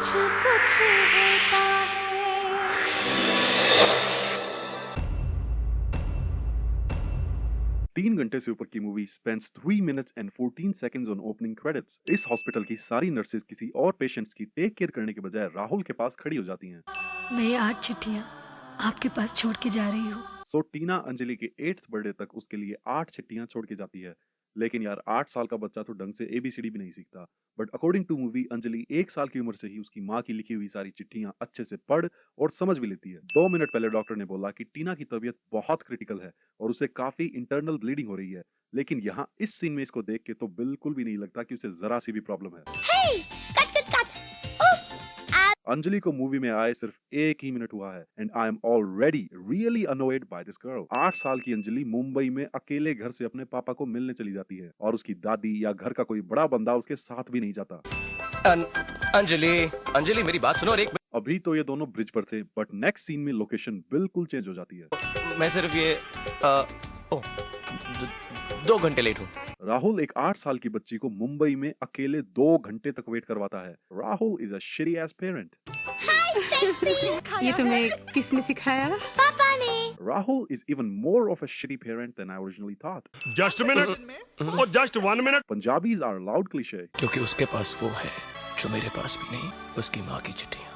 कुछ होता है। 3 घंटे से ऊपर की movie spends 3 minutes and 14 seconds on opening credits। इस हॉस्पिटल की सारी नर्सेज किसी और पेशेंट्स की टेक केयर करने के बजाय राहुल के पास खड़ी हो जाती हैं। मैं ये 8 चिट्ठियाँ आपके पास छोड़ के जा रही हूँ। सो टीना अंजलि के 8th बर्थडे तक उसके लिए 8 चिट्ठियां छोड़ के जाती है। लेकिन यार 8 साल का बच्चा तो ढंग से ABCD भी नहीं सीखता। But according to movie Anjali 1 साल की उम्र से ही उसकी माँ की लिखी हुई सारी चिट्ठियां अच्छे से पढ़ और समझ भी लेती है। 2 मिनट पहले डॉक्टर ने बोला कि टीना की तबीयत बहुत क्रिटिकल है और उसे काफी इंटरनल ब्लीडिंग हो रही है। लेकिन यहाँ इस सीन में इसको देख के तो बिल्कुल भी नहीं लगता कि उसे जरा सी भी प्रॉब्लम है। Hey, cut. Oops. अंजलि को मूवी में आए सिर्फ 1 ही मिनट हुआ है and I am already really annoyed by this girl. 8 साल की अंजलि मुंबई में अकेले घर से अपने पापा को मिलने चली जाती है और उसकी दादी या घर का कोई बड़ा बंदा उसके साथ भी नहीं जाता। अंजलि मेरी बात सुनो और एक अभी तो ये दोनों ब्रिज पर थे बट नेक्स्ट सीन में लोकेशन बिल्कुल चेंज हो जाती है। मैं सिर्फ ये 2 घंटे लेट हूँ। राहुल एक 8 साल की बच्ची को मुंबई में अकेले 2 घंटे तक वेट करवाता है। Rahul is a shitty ass parent। ये तुम्हें किसने सिखाया? पापा ने। Rahul is even more of a shitty parent than I originally thought। Just a minute or just 1 minute। Punjabis are loud cliche। क्योंकि उसके पास वो है जो मेरे पास भी नहीं, उसकी माँ की चिट्ठियाँ।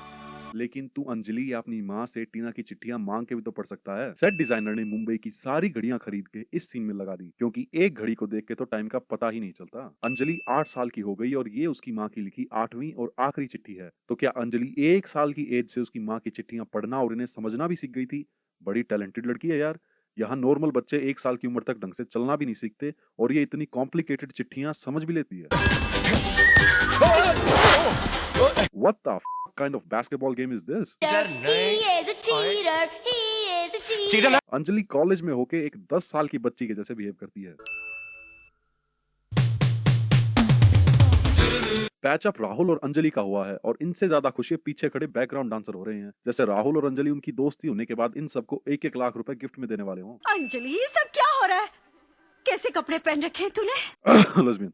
लेकिन तू अंजलि या अपनी माँ से टीना की चिट्ठियां मांग के भी तो पढ़ सकता है। सेट डिजाइनर ने मुंबई की सारी घड़ियां खरीद के इस सीन में लगा दी क्योंकि एक घड़ी को देख के तो टाइम का पता ही नहीं चलता। अंजलि 8 साल की हो गई और ये उसकी माँ की लिखी 8वीं और आखिरी चिट्ठी है। तो क्या अंजलि 1 साल की एज से उसकी माँ की चिट्ठियां पढ़ना और इन्हें समझना भी सीख गई थी? बड़ी टैलेंटेड लड़की है यार। यहाँ नॉर्मल बच्चे 1 साल की उम्र तक ढंग से चलना भी नहीं सीखते और ये इतनी कॉम्प्लिकेटेड चिट्ठियां समझ भी लेती है। What the kind of basketball game is this? He is a cheater. He is a cheater. Anjali college में होके एक 10 साल की बच्ची के जैसे बिहेव करती है। पैचअप राहुल और अंजलि का हुआ है और इनसे ज्यादा खुशी पीछे खड़े बैकग्राउंड डांसर हो रहे हैं। जैसे राहुल और अंजलि उनकी दोस्ती होने के बाद इन सबको 1-1 लाख रुपए गिफ्ट में देने वाले हों। अंजलि ये सब क्या हो रहा है? कैसे कपड़े पहन रखे हैं तूने? लेस्बियन।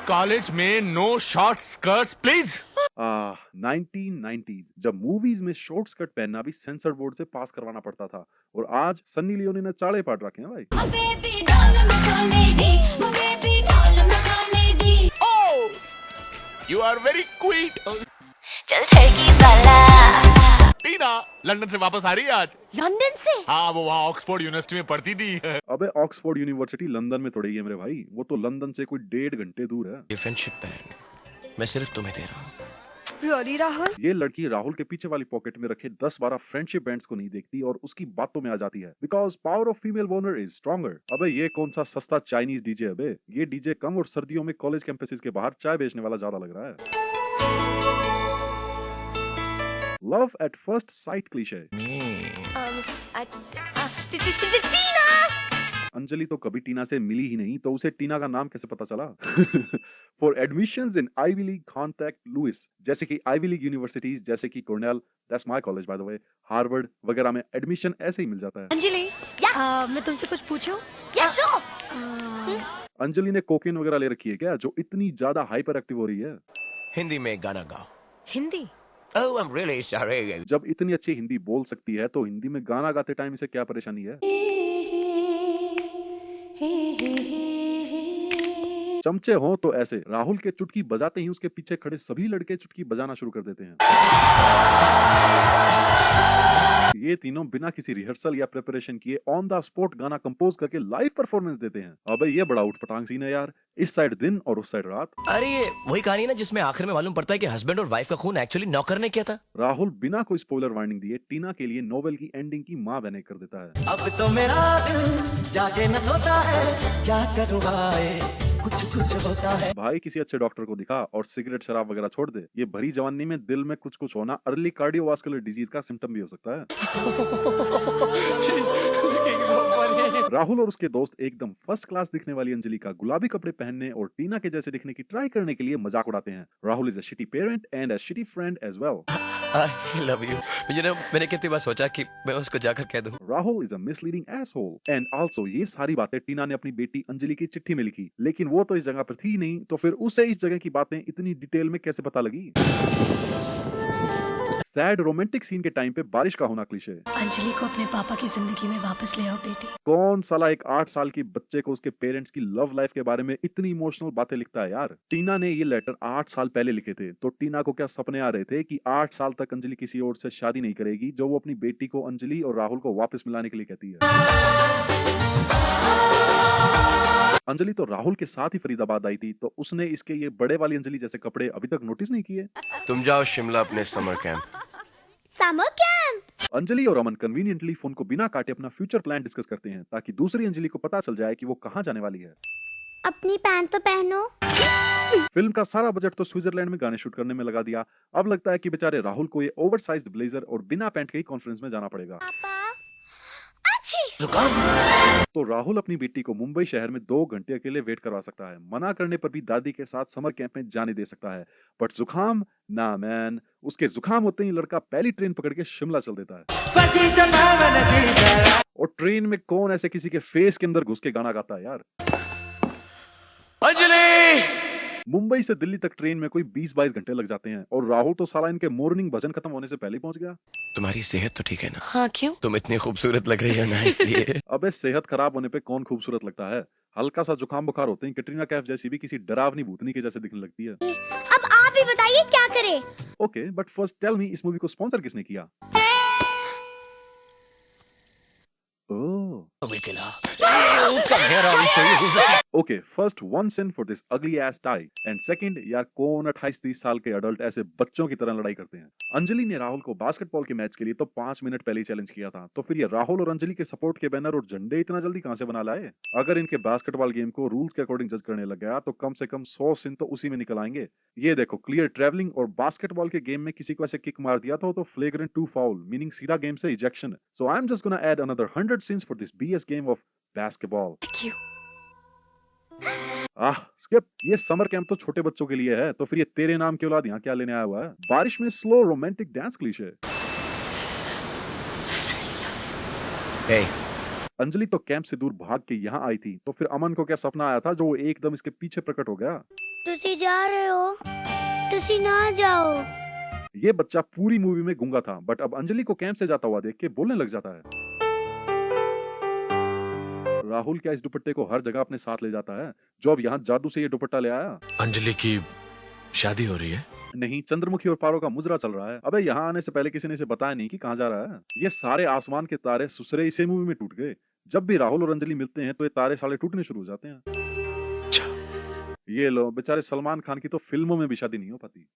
कॉलेज में no short skirts please. 1990s जब मूवीज में शॉर्ट स्कर्ट पहनना भी सेंसर बोर्ड से पास करवाना पड़ता था और आज सन्नी लियोनी ने चाड़े पाट रखे हैं भाई। You are very quiet. चल ठेकी साला। टीना लंदन से वापस आ रही है आज। लंदन से? हाँ, वो वहाँ ऑक्सफोर्ड यूनिवर्सिटी में पढ़ती थी। अबे ऑक्सफोर्ड यूनिवर्सिटी लंदन में थोड़ी है मेरे भाई, वो तो लंदन से कोई 1.5 घंटे दूर है। ये फ्रेंडशिप बैंड मैं सिर्फ तुम्हें दे रहा हूँ। रोरी राहुल। ये लड़की राहुल के पीछे वाली पॉकेट में रखे 10-12 फ्रेंडशिप बैंड्स को नहीं देखती और उसकी बातों में आ जाती है because power of female Warner is stronger. अबे ये कौन सा सस्ता चाइनीज डीजे है बे? ये डीजे कम और सर्दियों में कॉलेज कैंपसेस के बाहर चाय बेचने वाला ज्यादा लग रहा है। Love at first sight cliche. Tina. Anjali तो कभी टीना से मिली ही नहीं तो उसे टीना का नाम कैसे पता चला? For admissions in Ivy League contact Louis. जैसे कि आईवी लीग यूनिवर्सिटीज जैसे कि Cornell, that's my college by the way, Harvard वगैरह में एडमिशन ऐसे ही मिल जाता है। अंजलि मैं तुमसे कुछ पूछूं? Yes, sure. अंजलि ने कोकेन वगैरह ले रखी है क्या जो इतनी ज्यादा हाइपर एक्टिव हो रही है? हिंदी में गाना गाओ। Hindi? Oh, I'm really sorry। जब इतनी अच्छी हिंदी बोल सकती है तो हिंदी में गाना गाते टाइम इसे क्या परेशानी है? चमचे हो तो ऐसे। राहुल के चुटकी बजाते ही उसके पीछे खड़े सभी लड़के चुटकी बजाना शुरू कर देते हैं। ये तीनों बिना किसी रिहर्सल या प्रिपरेशन किए ऑन द स्पॉट गाना कंपोज करके लाइव परफॉर्मेंस देते हैं। अबे ये बड़ा उठपटांग सीन है यार। इस साइड दिन और उस साइड रात। अरे ये वही कहानी है ना जिसमें आखिर में मालूम पड़ता है कि हस्बैंड और वाइफ का खून एक्चुअली नौकर ने किया था। राहुल बिना कोई स्पॉइलर वार्निंग दिए टीना के लिए नोवेल की एंडिंग की माँ बने कर देता है। अब तो मेरा दिल जागे न सोता है, क्या करूँ भाई कुछ होता है। भाई किसी अच्छे डॉक्टर को दिखा और सिगरेट शराब वगैरह छोड़ दे। ये भरी जवानी में दिल में कुछ होना अर्ली कार्डियोवास्कुलर डिजीज का सिम्टम भी हो सकता है। राहुल और उसके दोस्त एकदम फर्स्ट क्लास दिखने वाली अंजलि का गुलाबी कपड़े पहनने और टीना के जैसे दिखने की ट्राई करने के लिए मजाक उड़ाते हैं। Rahul is a shitty parent and a shitty friend as well. I love you। मैंने कितनी बार सोचा कि मैं उसको जाकर कह दूं। Rahul is a misleading asshole and also ये सारी बातें टीना ने अपनी बेटी अंजलि की चिट्ठी में लिखी, लेकिन वो तो इस जगह पर थी नहीं, तो फिर उसे इस जगह की बातें इतनी डिटेल में कैसे पता लगी? सैड रोमांटिक सीन के टाइम पे बारिश का होना क्लीशे। अंजलि को अपने पापा की जिंदगी में वापस ले आओ बेटी। कौन साला एक 8 साल की बच्चे को उसके पेरेंट्स की लव लाइफ के बारे में इतनी इमोशनल बातें लिखता है यार? टीना ने ये लेटर 8 साल पहले लिखे थे, तो टीना को क्या सपने आ रहे थे कि 8 साल तक अंजलि किसी और से शादी नहीं करेगी, जो वो अपनी बेटी को अंजलि और राहुल को वापस मिलाने के लिए कहती है। अंजलि तो राहुल के साथ ही फरीदाबाद आई थी, तो उसने इसके ये बड़े वाली अंजलि जैसे कपड़े अभी तक नोटिस नहीं किए। तुम जाओ शिमला अपने summer camp. Summer camp. Anjali और अमन कन्वीनियंटली फोन को बिना काटे अपना फ्यूचर प्लान डिस्कस करते हैं, ताकि दूसरी अंजलि को पता चल जाए कि वो कहाँ जाने वाली है। अपनी पैंट तो पहनो। फिल्म का सारा बजट तो स्विट्जरलैंड में गाने शूट करने में लगा दिया। अब लगता है कि बेचारे राहुल को ये ओवरसाइज्ड ब्लेजर और बिना पैंट के ही कॉन्फ्रेंस में जाना पड़ेगा। पापा। अच्छी। तो राहुल अपनी बेटी को मुंबई शहर में 2 घंटे अकेले वेट करवा सकता है। मना करने पर भी दादी के साथ समर कैंप में जाने दे सकता है, बट जुकाम ना मैन। उसके जुकाम होते ही लड़का पहली ट्रेन पकड़ के शिमला चल देता है। और ट्रेन में कौन ऐसे किसी के फेस के अंदर घुस के गाना गाता है यार? अंजलि! मुंबई से दिल्ली तक ट्रेन में कोई 20-22 घंटे लग जाते हैं, और राहुल तो साला इनके मॉर्निंग भजन खत्म होने से पहले ही पहुंच गया। तुम्हारी सेहत तो ठीक है ना? हाँ क्यों? तुम इतनी खूबसूरत लग रही हो ना, इसलिए। अबे सेहत खराब होने पे कौन खूबसूरत लगता है? हल्का सा जुकाम बुखार होते ही कैटरीना कैफ जैसी भी किसी डरावनी भूतनी के जैसे दिखने लगती है। अब आप ही बताइए क्या करें? Okay, but first tell me, इस मूवी को स्पॉन्सर किसने किया? Okay, first 1 cent for this ugly ass tie, and second, यार कौन 28-30 साल के अडल्ट ऐसे बच्चों की तरह लड़ाई करते हैं? अंजलि ने राहुल को बास्केटबॉल के मैच के लिए तो 5 मिनट पहले ही चैलेंज किया था, तो फिर ये राहुल और अंजलि के सपोर्ट के बैनर और झंडे इतना जल्दी कहां से बना लाए? अगर इनके बास्केटबॉल गेम को रूल्स के अकॉर्डिंग जज करने लग गया तो कम से कम 100 सिन तो उसी में निकल आएंगे। ये देखो, क्लियर ट्रैवलिंग और बास्केटबॉल के गेम में किसी को ऐसे किक मार दिया तो फ्लेग्रेंट 2 फाउल, मीनिंग सीधा गेम से ejection. So I am just gonna add another 100 sins for this BS game of basketball. Skip. ये समर कैंप तो छोटे बच्चों के लिए है, तो फिर ये तेरे नाम की औलाद यहाँ क्या लेने आया हुआ है? बारिश में slow romantic dance cliché. Hey, Anjali तो कैंप से दूर भाग के यहाँ आई थी, तो फिर अमन को क्या सपना आया था जो वो एकदम इसके पीछे प्रकट हो गया? तुसी जा रहे हो? तुसी ना जाओ। ये बच्चा पूरी मूवी में गूंगा था, बट अब अंजलि को कैंप से जाता हुआ देख के बोलने लग जाता है। राहुल क्या इस दुपट्टे को हर जगह अपने साथ ले जाता है, जो अब यहाँ जादू से ये दुपट्टा ले आया? अंजलि की शादी हो रही है? नहीं, चंद्रमुखी और पारो का मुजरा चल रहा है। अबे यहाँ आने से पहले किसी ने इसे बताया नहीं कि कहाँ जा रहा है। ये सारे आसमान के तारे सुसरे इसी मूवी में टूट गए। जब भी राहुल और अंजलि मिलते हैं तो ये तारे साले टूटने शुरू हो जाते हैं। ये लो, बेचारे सलमान खान की तो फिल्मों में भी शादी नहीं हो पाती।